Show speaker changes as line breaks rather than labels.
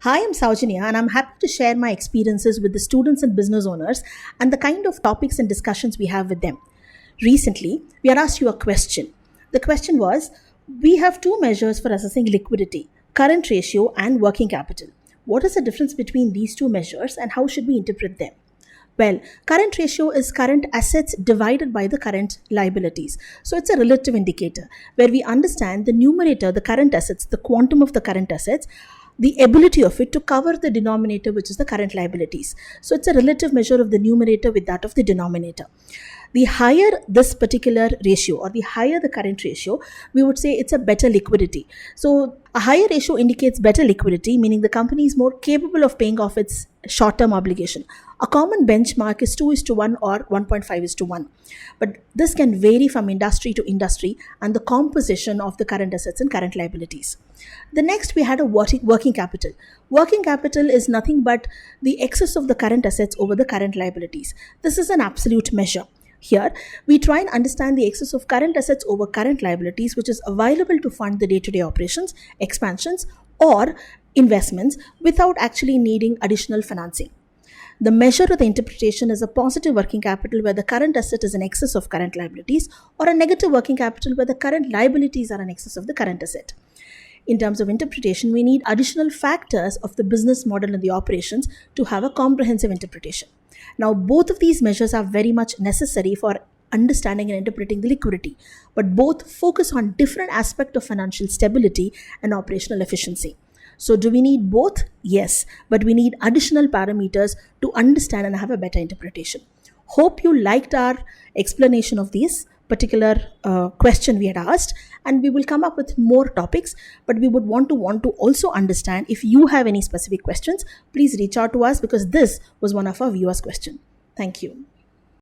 Hi, I'm Sowjanya, and I'm happy to share my experiences with the students and business owners and the kind of topics and discussions we have with them. Recently, we had asked you a question. The question was, we have two measures for assessing liquidity, current ratio and working capital. What is the difference between these two measures and how should we interpret them? Well, current ratio is current assets divided by the current liabilities. So it's a relative indicator where we understand the numerator, the current assets, the quantum of the current assets, the ability of it to cover the denominator, which is the current liabilities. So it's a relative measure of the numerator with that of the denominator. The higher this particular ratio or the higher the current ratio, we would say it's a better liquidity. So a higher ratio indicates better liquidity, meaning the company is more capable of paying off its short-term obligation. A common benchmark is 2:1 or 1.5:1. But this can vary from industry to industry and the composition of the current assets and current liabilities. The next we had a working capital. Working capital is nothing but the excess of the current assets over the current liabilities. This is an absolute measure. Here, we try and understand the excess of current assets over current liabilities, which is available to fund the day-to-day operations, expansions, or investments without actually needing additional financing. The measure of the interpretation is a positive working capital where the current asset is in excess of current liabilities, or a negative working capital where the current liabilities are in excess of the current asset. In terms of interpretation, we need additional factors of the business model and the operations to have a comprehensive interpretation. Now, both of these measures are very much necessary for understanding and interpreting the liquidity, but both focus on different aspects of financial stability and operational efficiency. So do we need both? Yes, but we need additional parameters to understand and have a better interpretation. Hope you liked our explanation of this particular question we had asked, and we will come up with more topics, but we would want to also understand if you have any specific questions, please reach out to us because this was one of our viewers' question. Thank you.